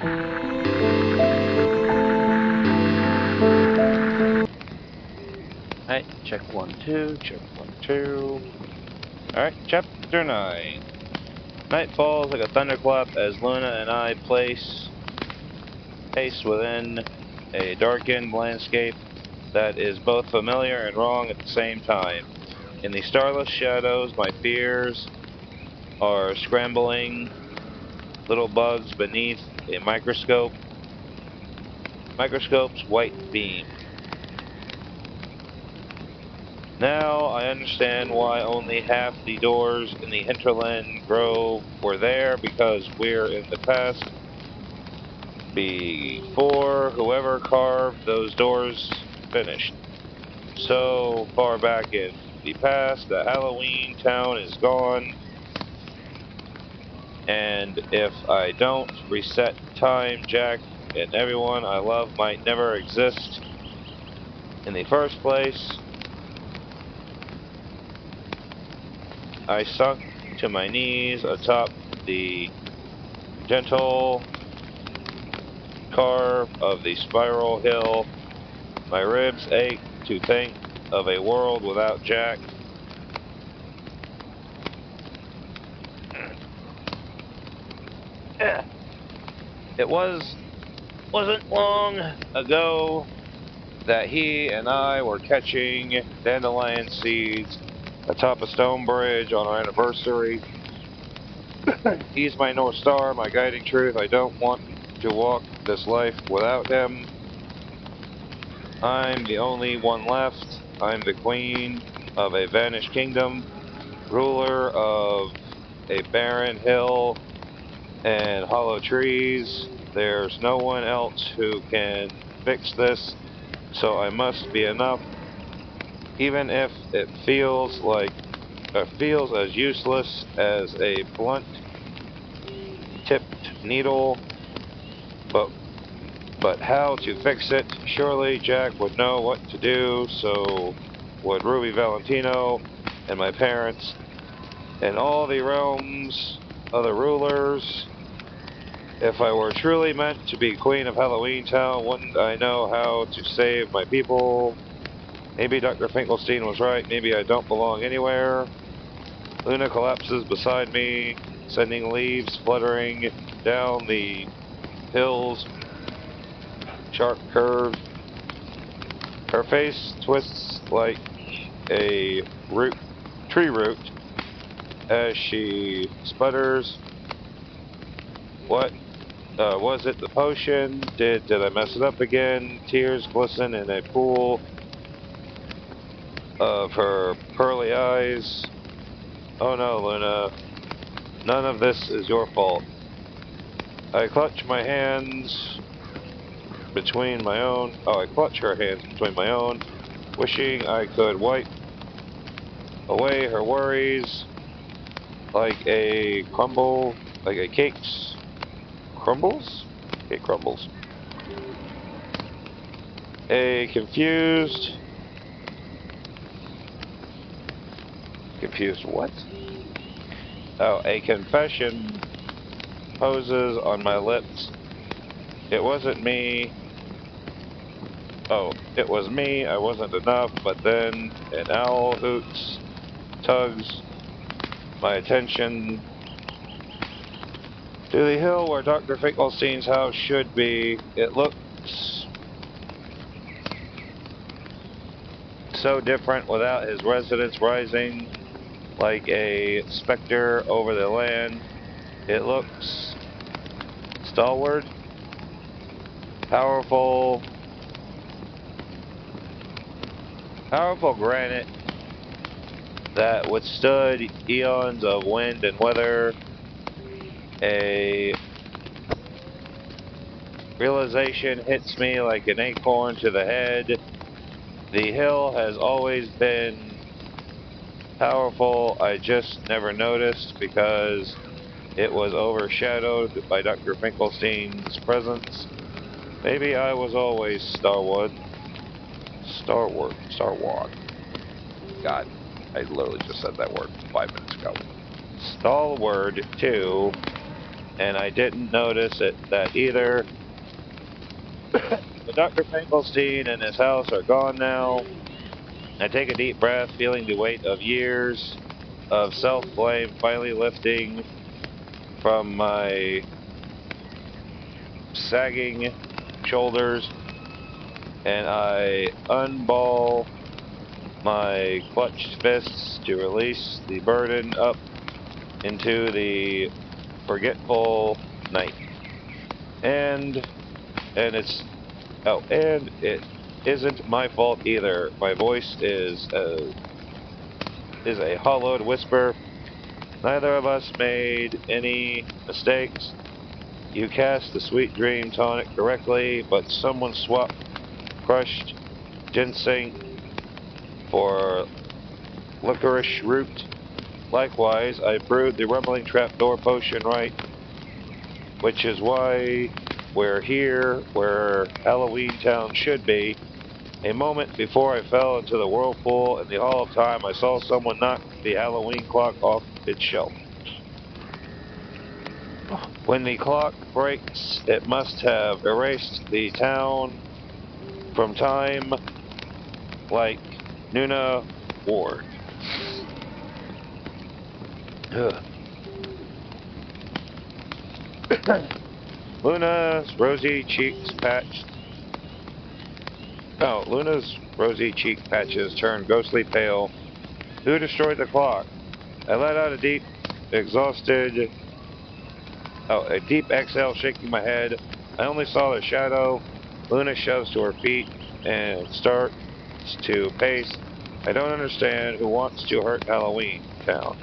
Alright, check 1, 2, check 1, 2. Alright, chapter 9. Night falls like a thunderclap as Luna and I pace within a darkened landscape that is both familiar and wrong at the same time. In the starless shadows, my fears are scrambling little bugs beneath a microscope's white beam. Now I understand why only half the doors in the hinterland grove were there, because we're in the past before whoever carved those doors finished. So far back in the past, the Halloween town is gone, and if I don't reset time, Jack and everyone I love might never exist in the first place. I sunk to my knees atop the gentle carve of the spiral hill. My ribs ache to think of a world without Jack. It wasn't long ago that he and I were catching dandelion seeds atop a stone bridge on our anniversary. He's my North Star, my guiding truth. I don't want to walk this life without him. I'm the only one left. I'm the queen of a vanished kingdom, ruler of a barren hill and hollow trees. There's no one else who can fix this, so I must be enough, even if it feels as useless as a blunt tipped needle. But how to fix it? Surely Jack would know what to do, so would Ruby Valentino and my parents and all the realms of the rulers. If I were truly meant to be Queen of Halloween Town, wouldn't I know how to save my people? Maybe Dr. Finkelstein was right. Maybe I don't belong anywhere. Luna collapses beside me, sending leaves fluttering down the hill's sharp curve. Her face twists like a tree root as she sputters. What was it? The potion? Did I mess it up again? Tears glisten in a pool of her pearly eyes. Oh no, Luna. None of this is your fault. I clutch my hands between my own. Oh, I clutch her hands between my own, wishing I could wipe away her worries like a cake's crumbles? Cake crumbles. A confused what? Oh, a confession poses on my lips. It wasn't me. Oh, it was me. I wasn't enough, but then an owl hoots, tugs my attention to the hill where Dr. Finkelstein's house should be. It looks so different without his residence rising like a specter over the land. It looks stalwart, powerful granite that withstood eons of wind and weather. A realization hits me like an acorn to the head. The hill has always been powerful. I just never noticed because it was overshadowed by Dr. Finkelstein's presence. Maybe I was always Starward. God, I literally just said that word 5 minutes ago. Stalwart, too. and I didn't notice that either. But Dr. Finkelstein and his house are gone now. I take a deep breath, feeling the weight of years of self-blame finally lifting from my sagging shoulders, and I unball my clenched fists to release the burden up into the forgetful night. And it's and it isn't my fault either. My voice is a hollowed whisper. Neither of us made any mistakes. You cast the sweet dream tonic correctly, but someone swapped crushed ginseng for licorice root. Likewise, I brewed the rumbling trapdoor potion right, which is why we're here where Halloween Town should be. A moment before I fell into the whirlpool in the Hall of Time, I saw someone knock the Halloween clock off its shelf. When the clock breaks, it must have erased the town from time like Nuna Ward. Luna's rosy cheeks patches turned ghostly pale. Who destroyed the clock? I let out a deep exhale, shaking my head. I only saw the shadow. Luna shoves to her feet and starts to pace. I don't understand who wants to hurt Halloween Town.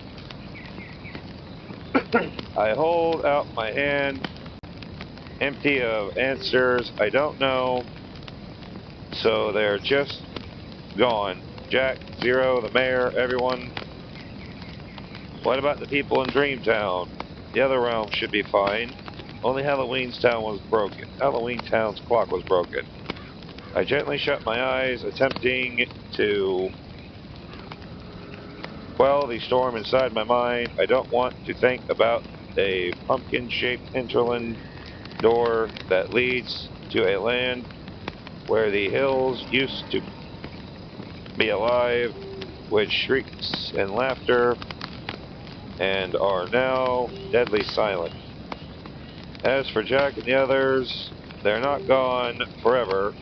I hold out my hand, empty of answers I don't know, so they're just gone. Jack, Zero, the mayor, everyone. What about the people in Dreamtown? The other realm should be fine. Only Halloween Town's clock was broken. I gently shut my eyes, attempting to quell the storm inside my mind. I don't want to think about a pumpkin-shaped hinterland door that leads to a land where the hills used to be alive with shrieks and laughter and are now deadly silent. As for Jack and the others, they're not gone forever,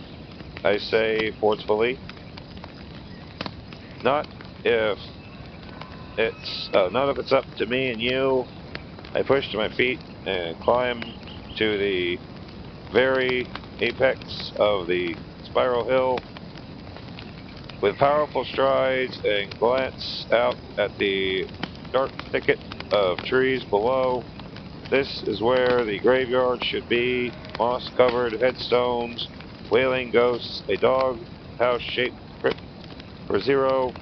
I say forcefully. Not if not if it's up to me and you. I push to my feet and climb to the very apex of the spiral hill. With powerful strides and glance out at the dark thicket of trees below, this is where the graveyard should be. Moss-covered headstones, wailing ghosts, a dog house-shaped crypt for Zero.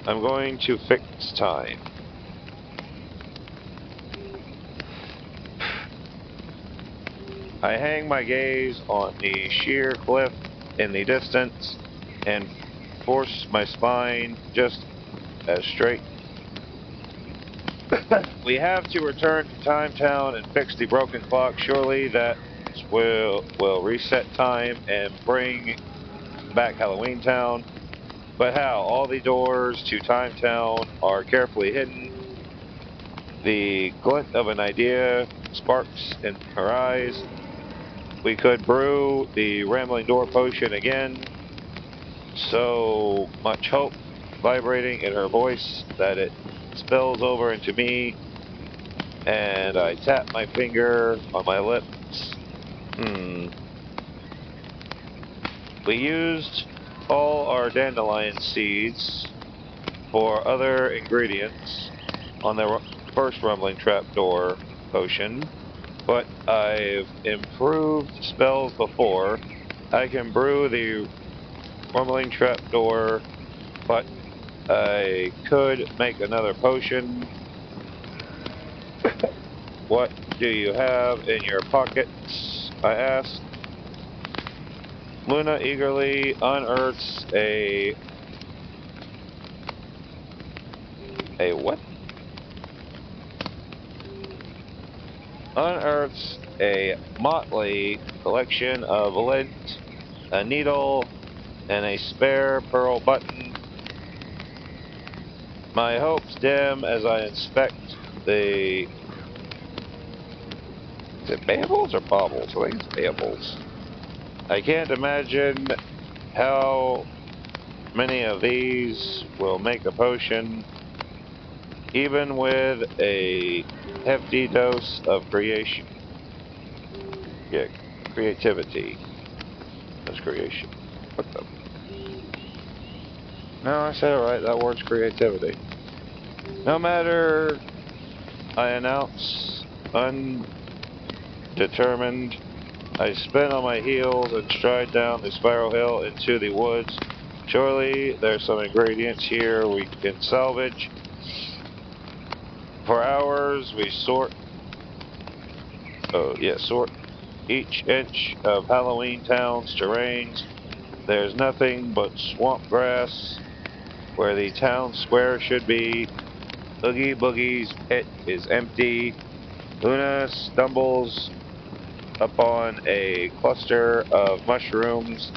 I'm going to fix time. I hang my gaze on the sheer cliff in the distance and force my spine just as straight. We have to return to Time Town and fix the broken clock. Surely that will reset time and bring back Halloween Town. But how? All the doors to Time Town are carefully hidden. The glint of an idea sparks in her eyes. We could brew the rambling door potion again. So much hope vibrating in her voice that it spills over into me, and I tap my finger on my lips. We used all our dandelion seeds for other ingredients on the first rumbling trapdoor potion, but I've improved spells before. I can brew the rumbling trapdoor, but I could make another potion. What do you have in your pockets? I asked. Luna eagerly unearths a what? unearths a motley collection of lint, a needle, and a spare pearl button. My hopes dim as I inspect the... Is it baubles or baubles? I think it's baubles. I can't imagine how many of these will make a potion, even with a hefty dose of creation. Yeah, creativity. That's creation. What the? No, I said it right. That word's creativity. No matter, I announce, undetermined, I spin on my heels and stride down the spiral hill into the woods. Surely there's some ingredients here we can salvage. For hours we sort each inch of Halloween Town's terrains. There's nothing but swamp grass where the town square should be. Oogie Boogie's pit is empty. Luna stumbles upon a cluster of mushrooms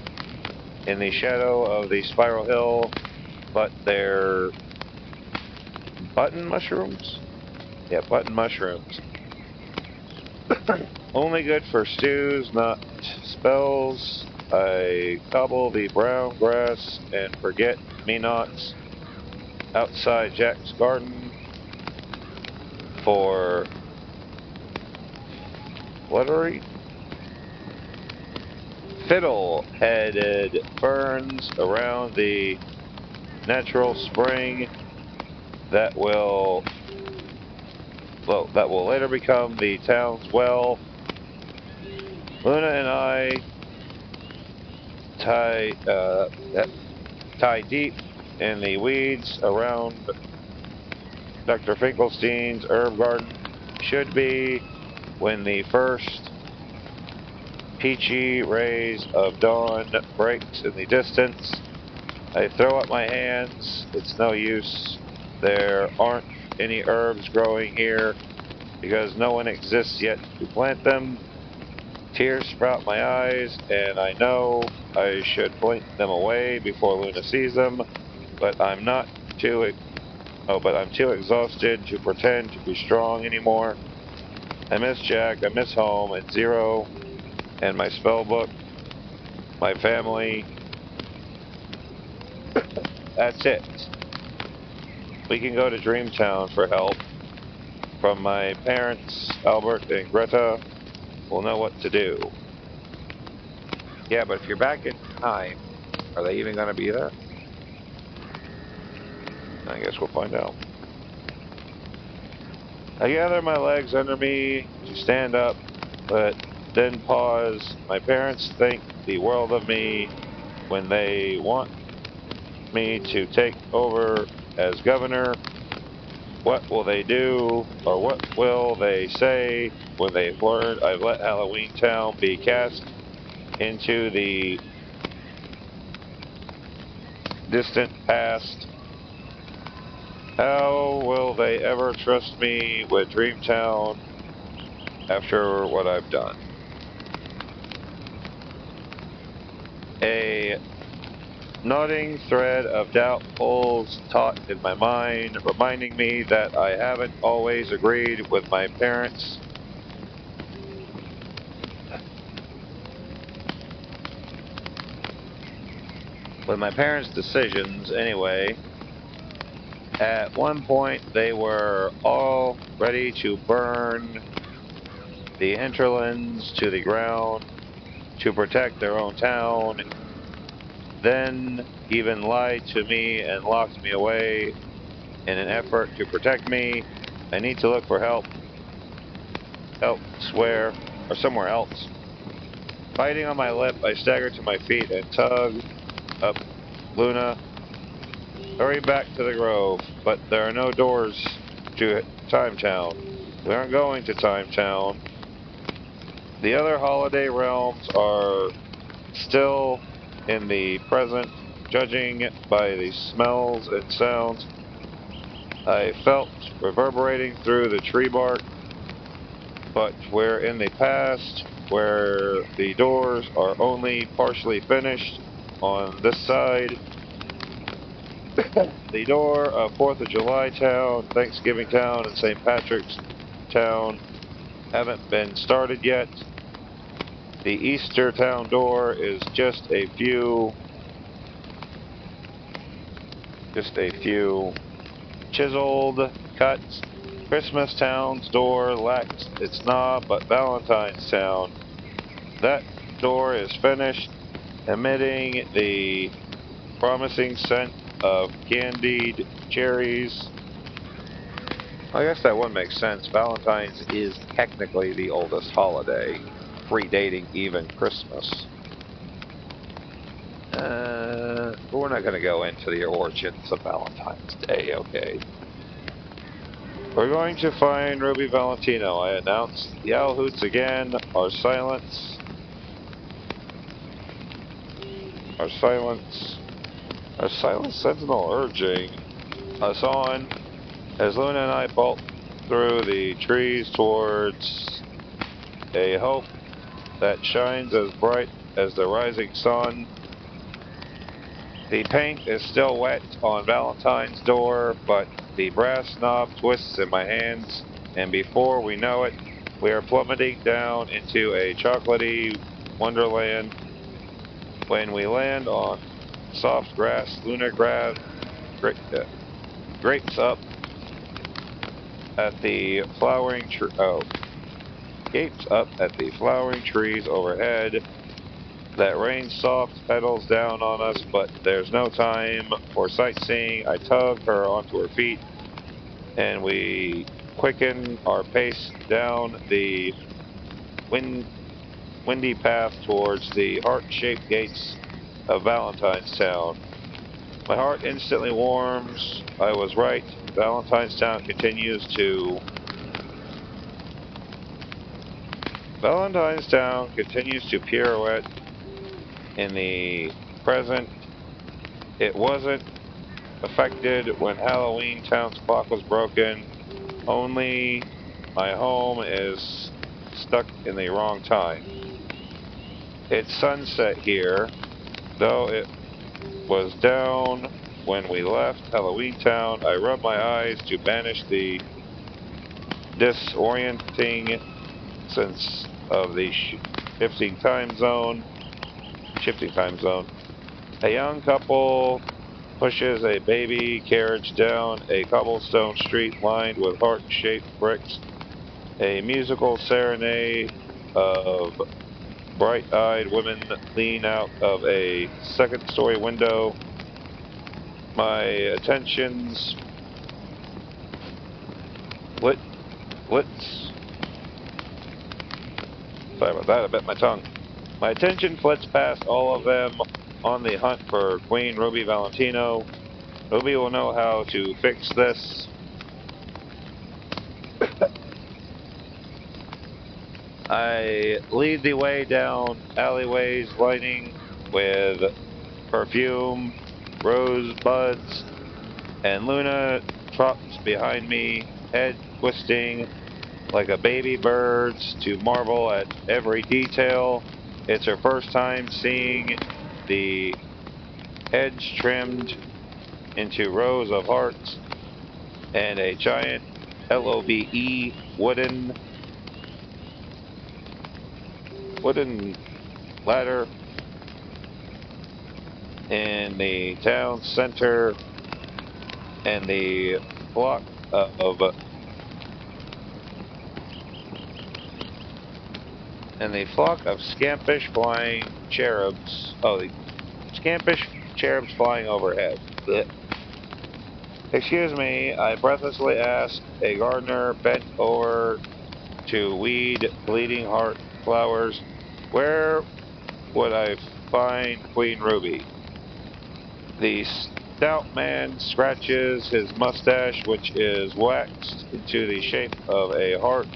in the shadow of the spiral hill, but they're button mushrooms? Yeah, button mushrooms. Only good for stews, not spells. I cobble the brown grass and forget me nots outside Jack's garden for fluttery, fiddle-headed ferns around the natural spring that will later become the town's well. Luna and I tie deep in the weeds around Dr. Finkelstein's herb garden. Should be when the first peachy rays of dawn breaks in the distance. I throw up my hands. It's no use. There aren't any herbs growing here because no one exists yet to plant them. Tears sprout my eyes, and I know I should blink them away before Luna sees them, but I'm too exhausted to pretend to be strong anymore. I miss Jack, I miss home, and Zero, and my spell book, my family. That's it. We can go to Dreamtown for help from my parents, Albert and Greta. We'll know what to do. Yeah, but if you're back in time, are they even going to be there? I guess we'll find out. I gather my legs under me to stand up, but then pause. My parents think the world of me when they want me to take over as governor. What will they do, or what will they say when they've learned I've let Halloween Town be cast into the distant past? How will they ever trust me with Dreamtown after what I've done? A nodding thread of doubt pulls taut in my mind, reminding me that I haven't always agreed with my parents. With my parents' decisions, anyway. At one point, they were all ready to burn the hinterlands to the ground to protect their own town, then even lied to me and locked me away in an effort to protect me. I need to look for help elsewhere or somewhere else. Biting on my lip, I stagger to my feet and tug up Luna. Hurry back to the grove, but there are no doors to Time Town. We aren't going to Time Town. The other holiday realms are still in the present, judging by the smells and sounds I felt reverberating through the tree bark. but we're in the past where the doors are only partially finished on this side. The door of 4th of July Town, Thanksgiving Town, and St. Patrick's Town haven't been started yet. The Easter Town door is just a few chiseled cuts. Christmas Town's door lacks its knob, but Valentine's Town, that door is finished, emitting the promising scent of candied cherries. I guess that one makes sense. Valentine's is technically the oldest holiday, predating even Christmas. We're not going to go into the origins of Valentine's Day, okay? We're going to find Ruby Valentino, I announced. The owl hoots again. Our silence sentinel urging us on as Luna and I bolt through the trees towards a hope that shines as bright as the rising sun. The paint is still wet on Valentine's door, but the brass knob twists in my hands, and before we know it, we are plummeting down into a chocolatey wonderland. When we land on soft grass, Luna grapes up at the gapes up at the flowering trees overhead that rain soft petals down on us, but there's no time for sightseeing. I tug her onto her feet, and we quicken our pace down the windy path towards the heart-shaped gates of Valentine's Town. My heart instantly warms. I was right. Valentine's Town continues to pirouette in the present. It wasn't affected when Halloween Town's clock was broken. Only my home is stuck in the wrong time. It's sunset here, though it was down when we left Halloween Town. I rub my eyes to banish the disorienting sense of the shifting time zone. A young couple pushes a baby carriage down a cobblestone street lined with heart-shaped bricks. A musical serenade of bright-eyed women lean out of a second-story window. My attention's Sorry about that, I bit my tongue. My attention flits past all of them on the hunt for Queen Ruby Valentino. Ruby will know how to fix this. I lead the way down alleyways lining with perfume, rosebuds, and Luna trots behind me, head twisting like a baby bird's to marvel at every detail. It's her first time seeing the hedge trimmed into rows of hearts and a giant LOVE wooden ladder in the town center, and the flock of scampish flying cherubs. Oh, the scampish cherubs flying overhead. Blech. Excuse me, I breathlessly asked a gardener bent over to weed bleeding heart flowers. Where would I find Queen Ruby? The stout man scratches his mustache, which is waxed into the shape of a heart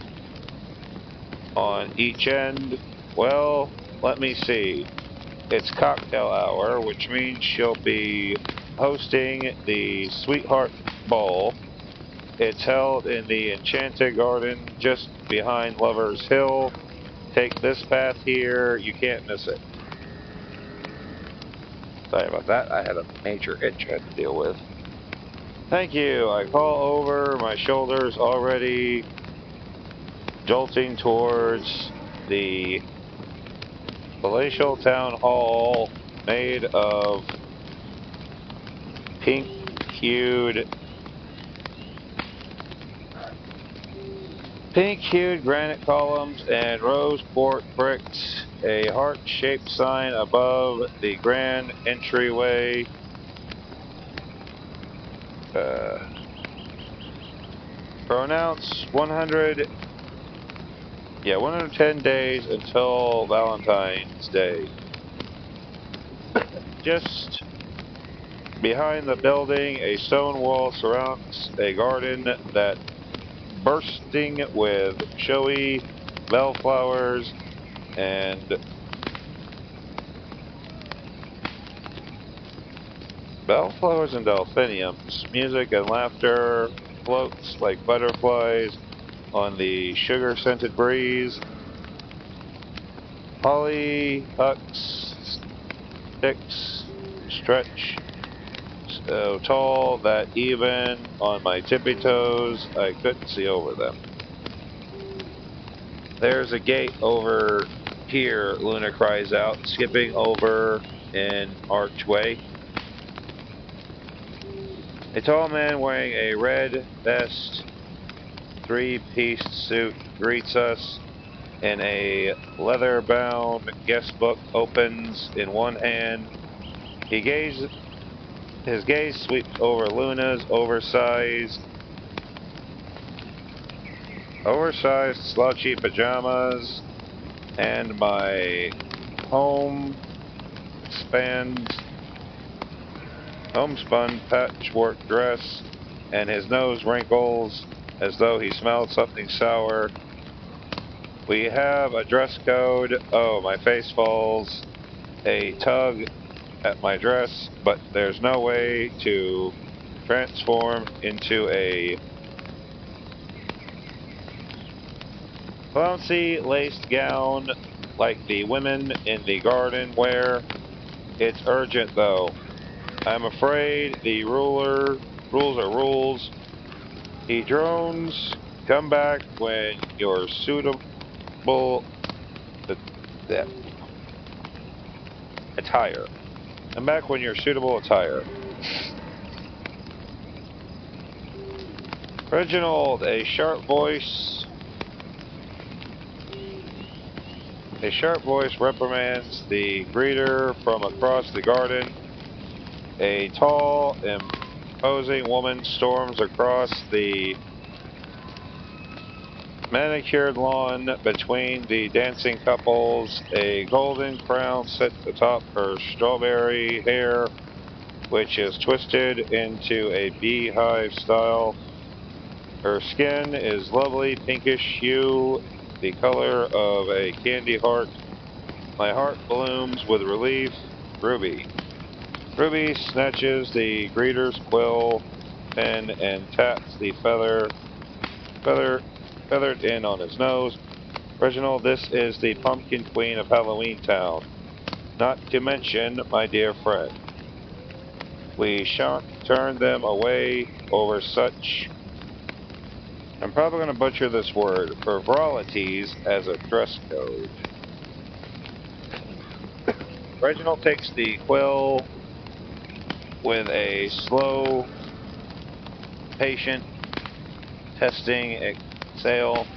on each end. Well, let me see. It's cocktail hour, which means she'll be hosting the Sweetheart Bowl. It's held in the Enchanted Garden just behind Lover's Hill. Take this path here, you can't miss it. Sorry about that, I had a major itch I had to deal with. Thank you, I call over, my shoulders already jolting towards the palatial town hall made of pink-hued granite columns and rose quartz bricks, a heart-shaped sign above the grand entryway. Pronounce 110 days until Valentine's Day. Just behind the building, a stone wall surrounds a garden that bursting with showy bellflowers and delphiniums. Music and laughter floats like butterflies on the sugar-scented breeze. Hollyhocks sticks stretch so tall that even on my tippy toes I couldn't see over them. There's a gate over here, Luna cries out, skipping over an archway. A tall man wearing a red vest, three-piece suit greets us, and a leather-bound guest book opens in one hand. His gaze sweeps over Luna's oversized slouchy pajamas and my homespun patchwork dress, and his nose wrinkles as though he smelled something sour. We have a dress code. Oh, my face falls. A tug at my dress, but there's no way to transform into a flouncy laced gown like the women in the garden wear. It's urgent, though. I'm afraid the rules are rules. He drones. Come back when you're suitable attire. Come back when you're suitable attire. Reginald, a sharp voice reprimands the greeter from across the garden. A tall, imposing woman storms across the manicured lawn between the dancing couples. A golden crown sits atop her strawberry hair, which is twisted into a beehive style. Her skin is lovely pinkish hue, the color of a candy heart. My heart blooms with relief. Ruby. Ruby snatches the greeter's quill pen and taps the feathered in on his nose. Reginald, this is the pumpkin queen of Halloween Town. Not to mention my dear friend. We shan't turn them away over such, I'm probably going to butcher this word, frivolities as a dress code. Reginald takes the quill with a slow, patient, testing exhale.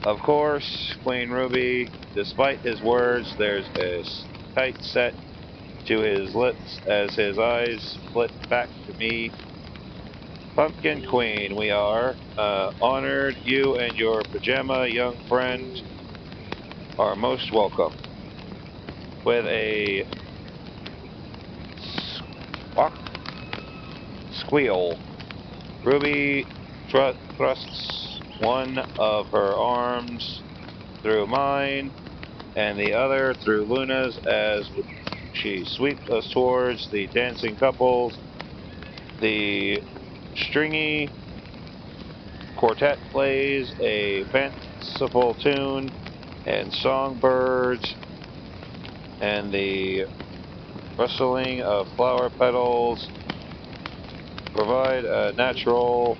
Of course, Queen Ruby, despite his words, there's a tight set to his lips as his eyes flit back to me. Pumpkin Queen, we are. Honored, you and your pajama young friend are most welcome. With a squeal, Ruby thrusts one of her arms through mine and the other through Luna's as she sweeps us towards the dancing couples. The stringy quartet plays a fanciful tune, and songbirds and the rustling of flower petals provide a natural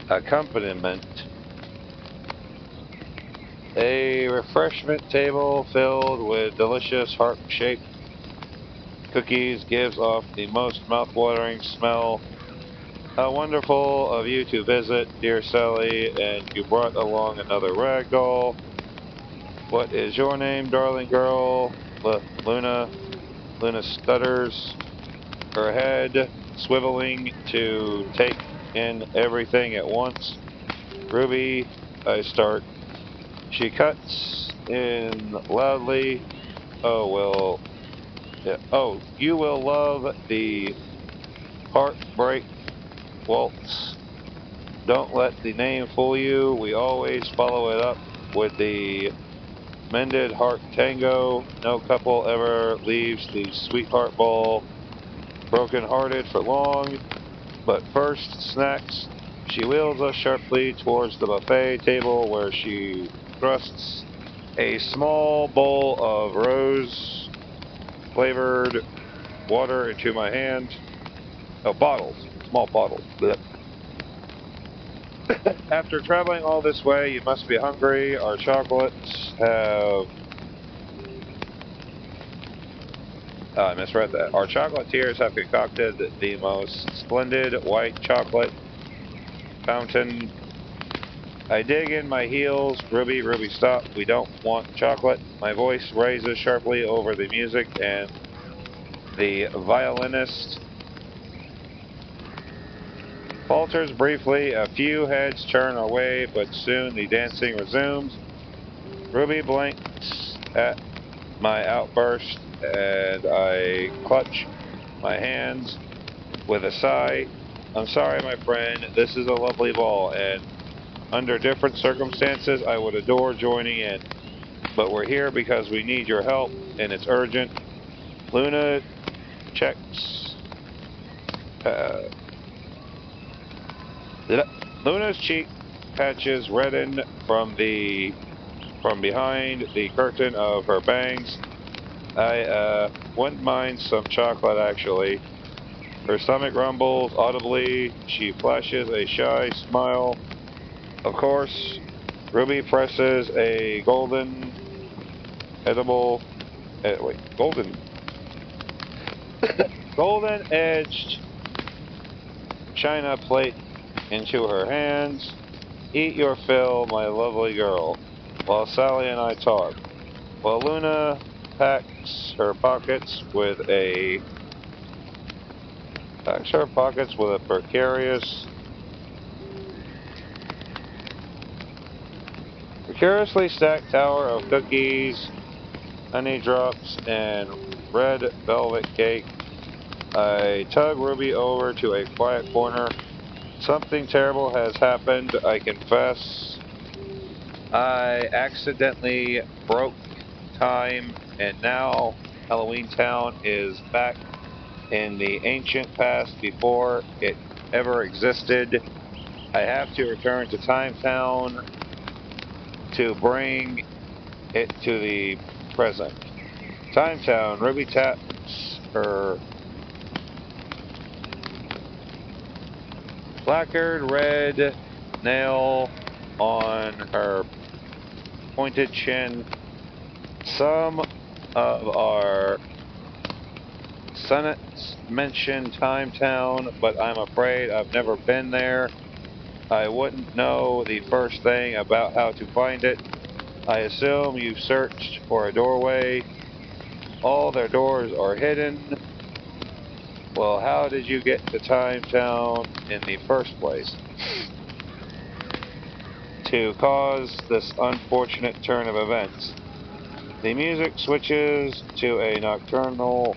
accompaniment. A refreshment table filled with delicious heart-shaped cookies gives off the most mouth-watering smell. How wonderful of you to visit, dear Sally, and you brought along another rag doll. What is your name, darling girl? Luna. Luna stutters, her head swiveling to take in everything at once. Ruby, I start. She cuts in loudly. Oh, well. Yeah. Oh, you will love the heartbreak waltz. Don't let the name fool you. We always follow it up with the mended heart tango. No couple ever leaves the sweetheart ball broken-hearted for long. But first, snacks. She wheels us sharply towards the buffet table where she thrusts a small bowl of rose-flavored water into my hand. Oh, bottles. Small bottles. Blech. After traveling all this way, you must be hungry. Our chocolates have... I misread that. Our chocolatiers have concocted the most splendid white chocolate fountain. I dig in my heels. Ruby, Ruby, stop. We don't want chocolate. My voice raises sharply over the music, and the violinist falters briefly. A few heads turn away, but soon the dancing resumes. Ruby blinks at my outburst, and I clutch my hands with a sigh. I'm sorry, my friend. This is a lovely ball, and under different circumstances, I would adore joining in. But we're here because we need your help, and it's urgent. Luna checks. Luna's cheek patches redden from behind the curtain of her bangs. I wouldn't mind some chocolate, actually. Her stomach rumbles audibly. She flashes a shy smile. Of course, Ruby presses a golden edible. Golden edged china plate into her hands. Eat your fill, my lovely girl, while Sally and I talk. While Luna packs her pockets with a precariously stacked tower of cookies, honey drops, and red velvet cake. I tug Ruby over to a quiet corner. Something terrible has happened, I confess. I accidentally broke time, and now Halloween Town is back in the ancient past before it ever existed. I have to return to Time Town to bring it to the present. Time Town, Ruby taps her lacquered red nail on her pointed chin. Some of our sonnets mention Time Town, but I'm afraid I've never been there. I wouldn't know the first thing about how to find it. I assume you've searched for a doorway. All their doors are hidden. Well, how did you get to Time Town in the first place? To cause this unfortunate turn of events. The music switches to a nocturnal,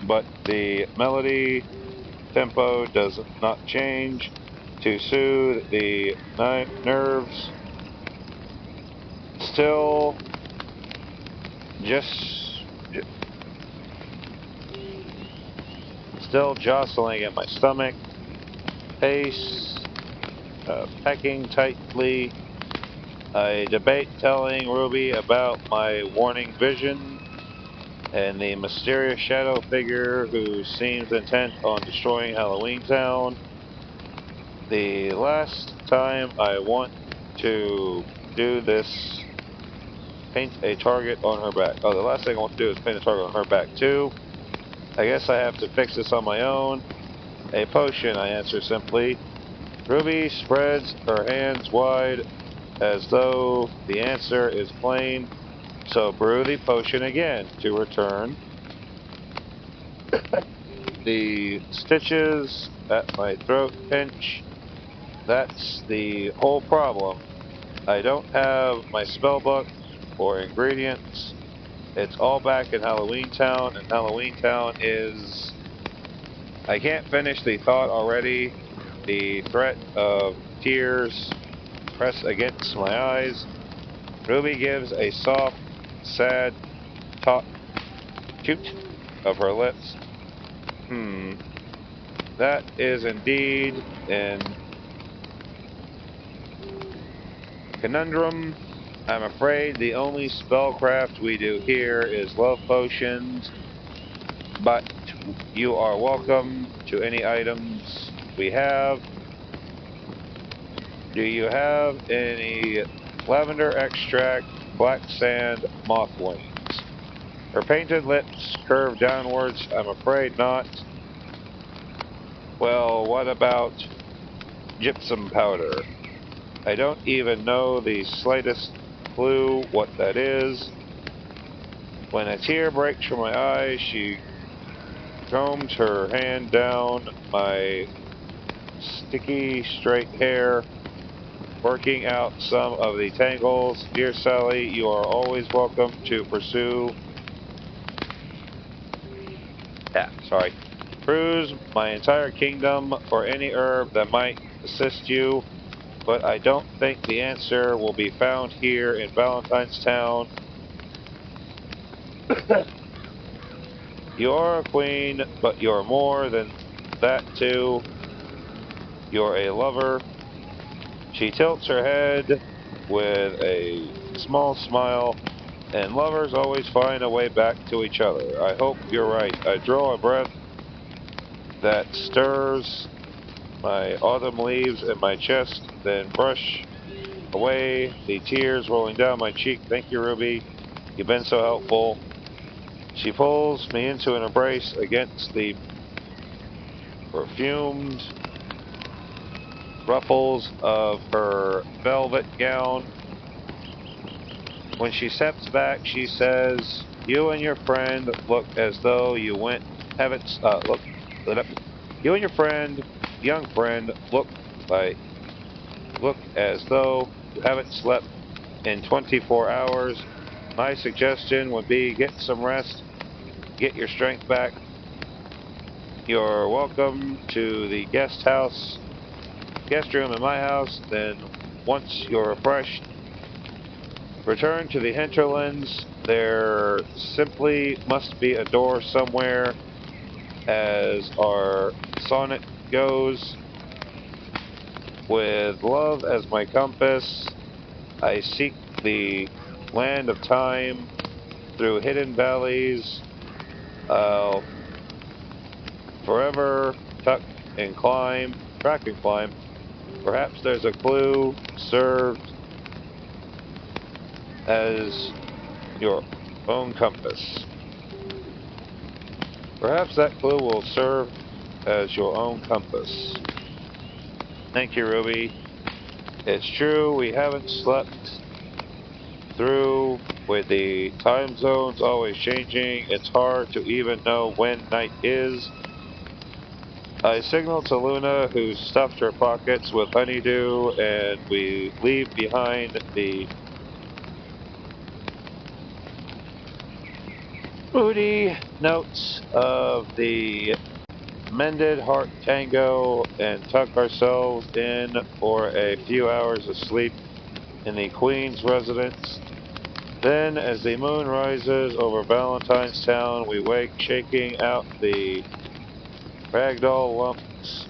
but the melody tempo does not change to soothe the nerves. Still, just still jostling at my stomach, pace, pecking tightly. I debate telling Ruby about my warning vision and the mysterious shadow figure who seems intent on destroying Halloween Town. The last time I want to do this, paint a target on her back. Oh, the last thing I want to do is paint a target on her back too. I guess I have to fix this on my own. A potion, I answer simply. Ruby spreads her hands wide as though the answer is plain, so brew the potion again to return. The stitches at my throat pinch. That's the whole problem. I don't have my spellbook or ingredients. It's all back in Halloween Town, and Halloween Town is... I can't finish the thought already. The threat of tears press against my eyes. Ruby gives a soft, sad toot of her lips. That is indeed an conundrum. I'm afraid the only spellcraft we do here is love potions, but you are welcome to any items we have. Do you have any lavender extract, black sand, moth wings? Her painted lips curve downwards. I'm afraid not. Well, what about gypsum powder? I don't even know the slightest clue what that is. When a tear breaks from my eye, she combs her hand down my sticky straight hair, working out some of the tangles. Dear Sally, you are always welcome to cruise my entire kingdom for any herb that might assist you, but I don't think the answer will be found here in Valentine's Town. You're a queen, but you're more than that too. You're a lover. She tilts her head with a small smile, and lovers always find a way back to each other. I hope you're right. I draw a breath that stirs my autumn leaves in my chest, then brush away the tears rolling down my cheek. Thank you, Ruby. You've been so helpful. She pulls me into an embrace against the perfumed ruffles of her velvet gown. When she steps back, she says, "You and your friend look as though you haven't look. You and your young friend, look as though you haven't slept in 24 hours. My suggestion would be get some rest, get your strength back. You're welcome to the guest room in my house. Then, once you're refreshed, return to the hinterlands. There simply must be a door somewhere. As our sonnet goes, with love as my compass, I seek the land of time through hidden valleys. I'll forever track and climb. Perhaps there's a clue served as your own compass. Perhaps that clue will serve as your own compass. Thank you, Ruby. It's true, we haven't slept through. With the time zones always changing, it's hard to even know when night is. I signal to Luna, who stuffed her pockets with honeydew, and we leave behind the moody notes of the mended heart tango and tuck ourselves in for a few hours of sleep in the Queen's residence. Then, as the moon rises over Valentine's Town, we wake, shaking out the ragdoll lumps,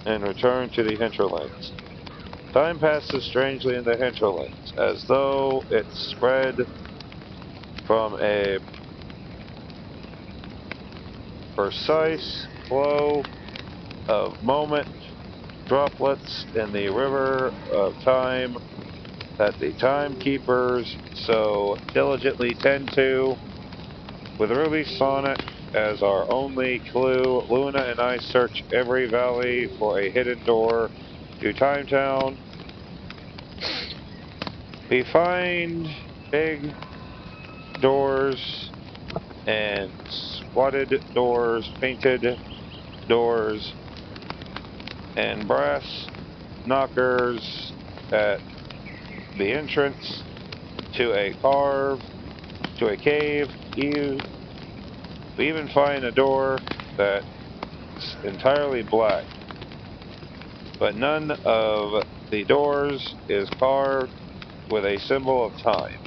and return to the hinterlands. Time passes strangely in the hinterlands, as though it spread from a precise flow of moment droplets in the river of time that the timekeepers so diligently tend to. With Ruby's sonnet as our only clue, Luna and I search every valley for a hidden door to Time Town. We find big doors and squatted doors, painted doors, and brass knockers at the entrance to a cave. We even find a door that's entirely black, but none of the doors is carved with a symbol of time.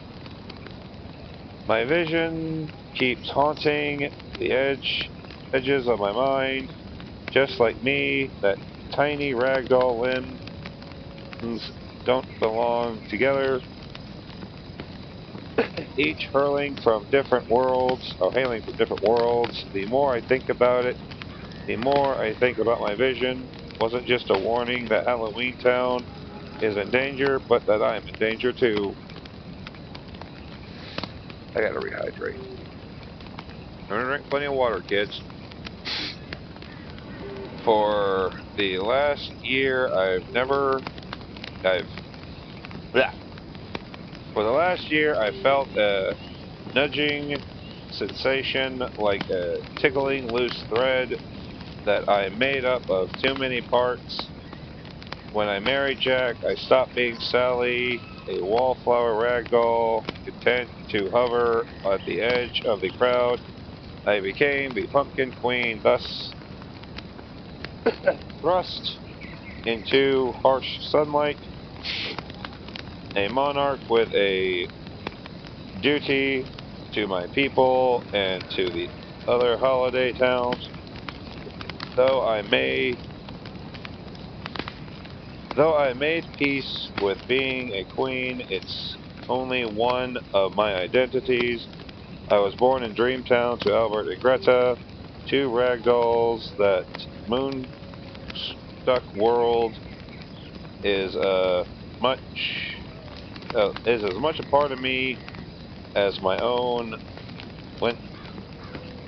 My vision keeps haunting the edges of my mind, just like me, that tiny ragdoll limbs don't belong together, each hailing from different worlds. The more I think about it, the more I think about my vision. Wasn't just a warning that Halloween Town is in danger, but that I am in danger too. I gotta rehydrate. I'm gonna drink plenty of water, kids. For the last year, For the last year, I felt a nudging sensation like a tickling loose thread that I made up of too many parts. When I married Jack, I stopped being Sally, a wallflower ragdoll, content to hover at the edge of the crowd. I became the pumpkin queen, thus thrust into harsh sunlight, a monarch with a duty to my people and to the other holiday towns. Though I made peace with being a queen, it's only one of my identities. I was born in Dreamtown to Albert and Greta, two ragdolls. That moon-stuck world is is as much a part of me as my own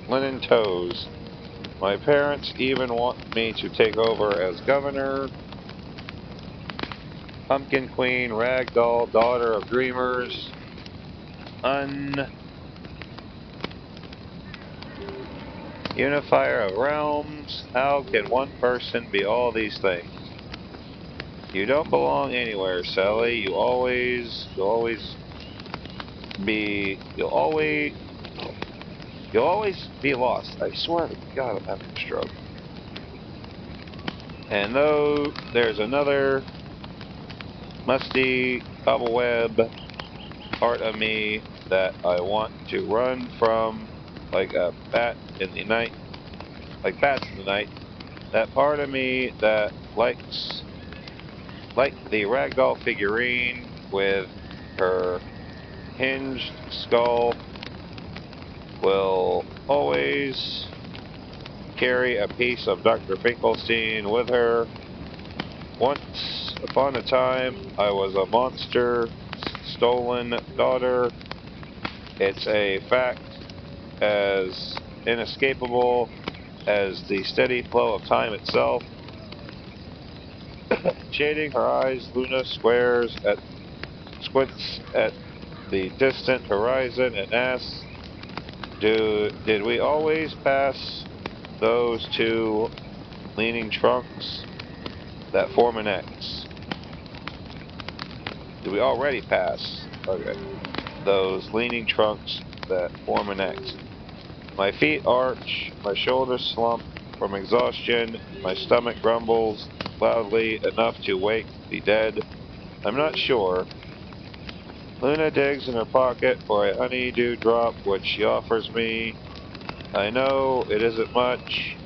linen toes. My parents even want me to take over as governor. Pumpkin Queen, Ragdoll, Daughter of Dreamers, Unifier of Realms. How can one person be all these things? You don't belong anywhere, Sally. You'll always be lost. I swear to God, I'm having a stroke. And though there's another musty cobweb part of me that I want to run from like a bat in the night, like bats in the night, that part of me that likes, like the ragdoll figurine with her hinged skull, will always carry a piece of Dr. Finkelstein with her. Once upon a time, I was a monster stolen daughter. It's a fact as inescapable as the steady flow of time itself. Shading her eyes, Luna squints at the distant horizon and asks, did we always pass those two leaning trunks that form an X? Did we already pass? Okay. Those leaning trunks that form an X. My feet arch, my shoulders slump from exhaustion, my stomach grumbles loudly enough to wake the dead. I'm not sure. Luna digs in her pocket for a honey-dew drop, which she offers me. I know it isn't much,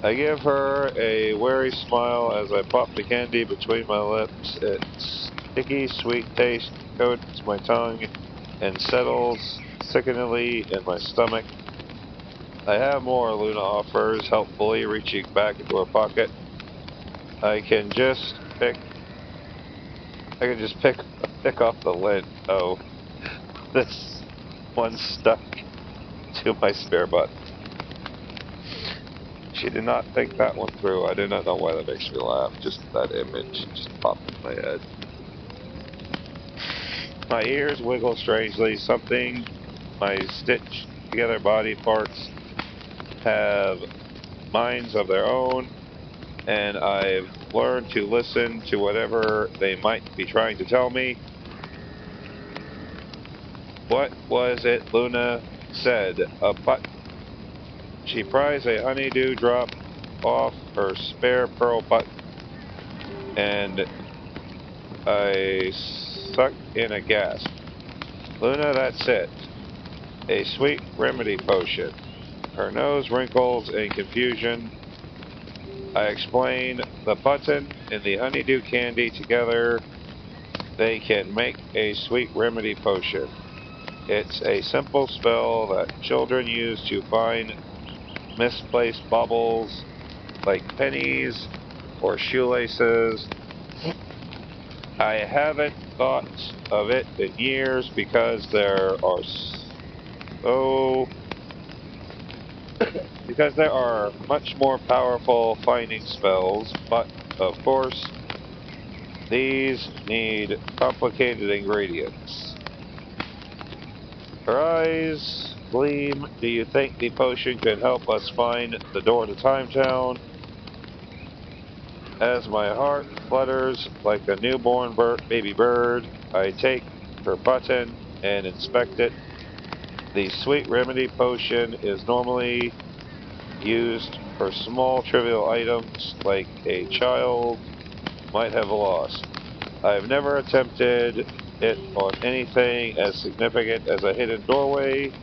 I give her a wary smile as I pop the candy between my lips. Its sticky, sweet taste coats my tongue and settles sickeningly in my stomach. I have more, Luna offers, helpfully reaching back into her pocket. I can just pick off the lint. Oh, this one's stuck to my spare button. She did not think that one through. I do not know why that makes me laugh. Just that image just popped in my head. My ears wiggle strangely. Something, my stitched together body parts have minds of their own, and I've learned to listen to whatever they might be trying to tell me. What was it Luna said? A button. She pries a honeydew drop off her spare pearl button, and I suck in a gasp. Luna, that's it. A sweet remedy potion. Her nose wrinkles in confusion. I explain the button and the honeydew candy together. They can make a sweet remedy potion. It's a simple spell that children use to find misplaced baubles like pennies or shoelaces. I haven't thought of it in years because there are much more powerful finding spells, but of course these need complicated ingredients. Her eyes gleam. Do you think the potion could help us find the door to Time Town? As my heart flutters like a newborn baby bird, I take her button and inspect it. The sweet remedy potion is normally used for small trivial items like a child might have lost. I've never attempted it on anything as significant as a hidden doorway.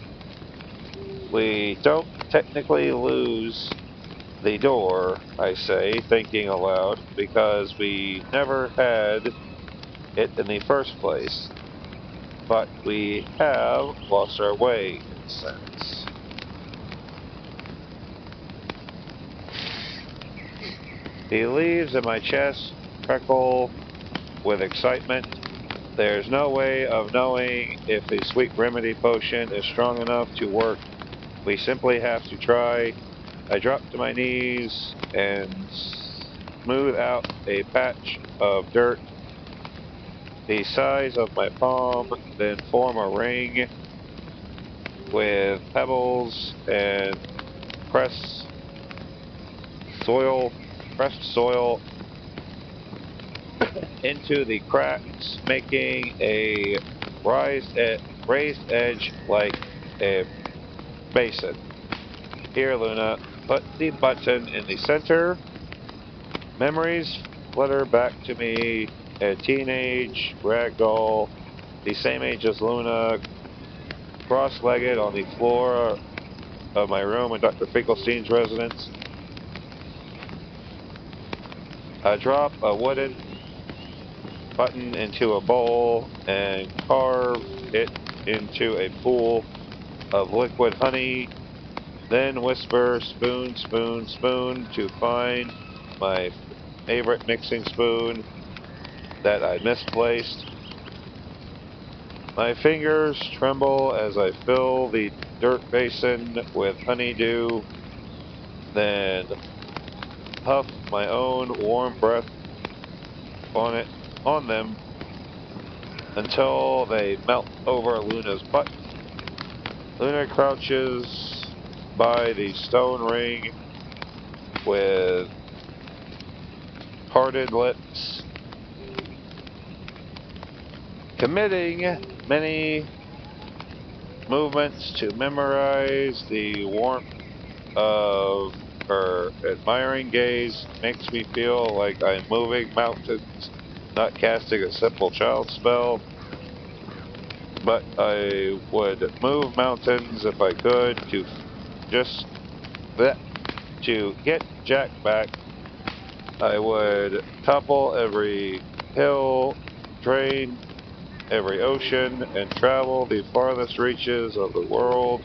We don't technically lose the door, I say, thinking aloud, because we never had it in the first place. But we have lost our way, in a sense. The leaves in my chest crackle with excitement. There's no way of knowing if the sweet remedy potion is strong enough to work. We simply have to try. I drop to my knees and smooth out a patch of dirt the size of my palm, then form a ring with pebbles and pressed soil into the cracks, making a raised edge like a basin. Here, Luna, put the button in the center. Memories flutter back to me. A teenage ragdoll, the same age as Luna, cross-legged on the floor of my room in Dr. Finkelstein's residence. I drop a wooden button into a bowl and carve it into a pool of liquid honey, then whisper spoon, spoon, spoon to find my favorite mixing spoon that I misplaced. My fingers tremble as I fill the dirt basin with honeydew, then puff my own warm breath on them until they melt over Luna's butt. Luna crouches by the stone ring with parted lips, committing many movements to memorize. The warmth of her admiring gaze makes me feel like I'm moving mountains, not casting a simple child spell. But I would move mountains if I could to just that. to get Jack back, I would topple every hill, drain every ocean, and travel the farthest reaches of the world.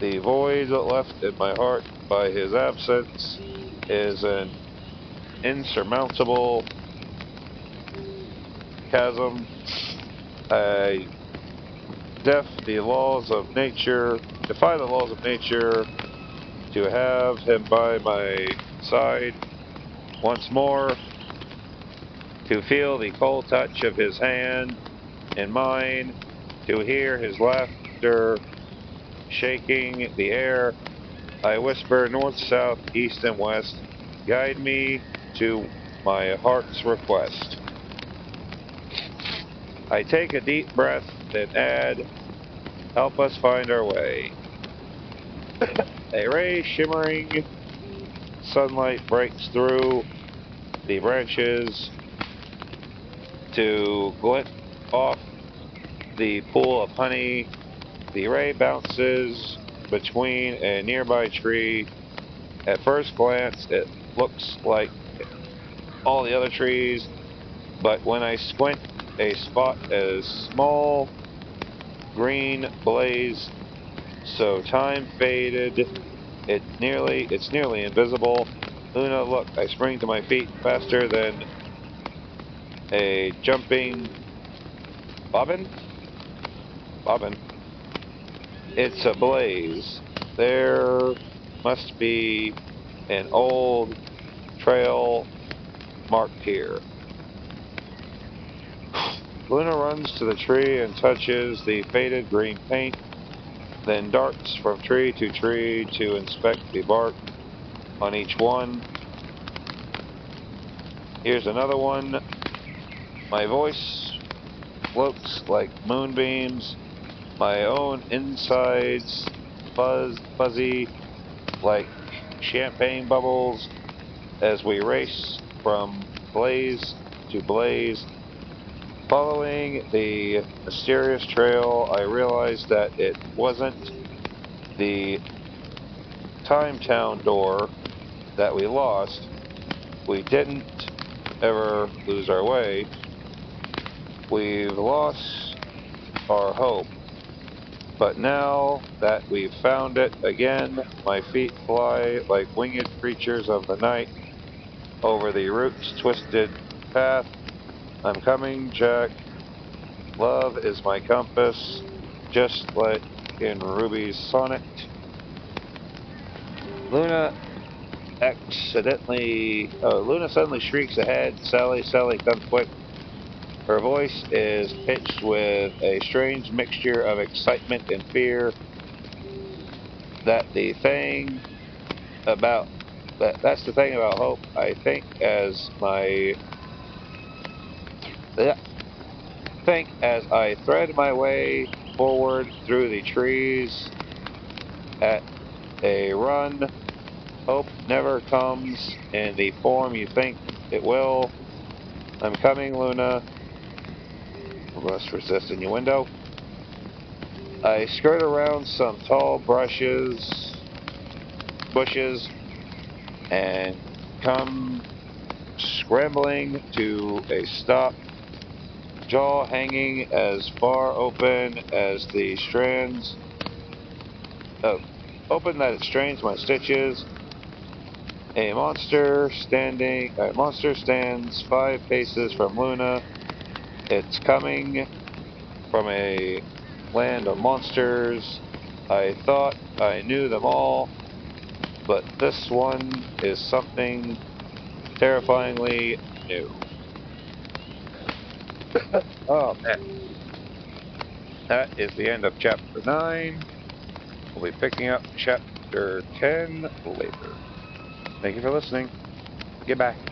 The void left in my heart by his absence is an insurmountable chasm. I defy the laws of nature to have him by my side once more, to feel the cold touch of his hand in mine, to hear his laughter shaking the air. I whisper north, south, east, and west, guide me to my heart's request. I take a deep breath, then add, help us find our way. A ray shimmering sunlight breaks through the branches to glint off the pool of honey. The ray bounces between a nearby tree. At first glance, it looks like all the other trees, but when I squint, a spot as small green blaze so time faded it's nearly invisible. Luna, look, I spring to my feet faster than a jumping bobbin. It's a blaze. There must be an old trail marked here. Luna runs to the tree and touches the faded green paint, then darts from tree to tree to inspect the bark on each one. Here's another one. My voice floats like moonbeams. My own insides fuzzy like champagne bubbles as we race from blaze to blaze. Following the mysterious trail, I realized that it wasn't the Time Town door that we lost. We didn't ever lose our way. We've lost our hope. But now that we've found it again, my feet fly like winged creatures of the night over the roots twisted path. I'm coming, Jack. Love is my compass, just like in Ruby's sonnet. Luna suddenly shrieks ahead. Sally, Sally, come quick. Her voice is pitched with a strange mixture of excitement and fear. That's the thing about hope. I think as I thread my way forward through the trees at a run. Hope never comes in the form you think it will. I'm coming, Luna. Must resist innuendo. I skirt around some tall bushes, and come scrambling to a stop, jaw hanging as far open as the strands, open that it strains my stitches. A monster stands 5 paces from Luna. It's coming from a land of monsters. I thought I knew them all, but this one is something terrifyingly new. Oh man. That is the end of chapter 9. We'll be picking up chapter 10 later. Thank you for listening. Goodbye.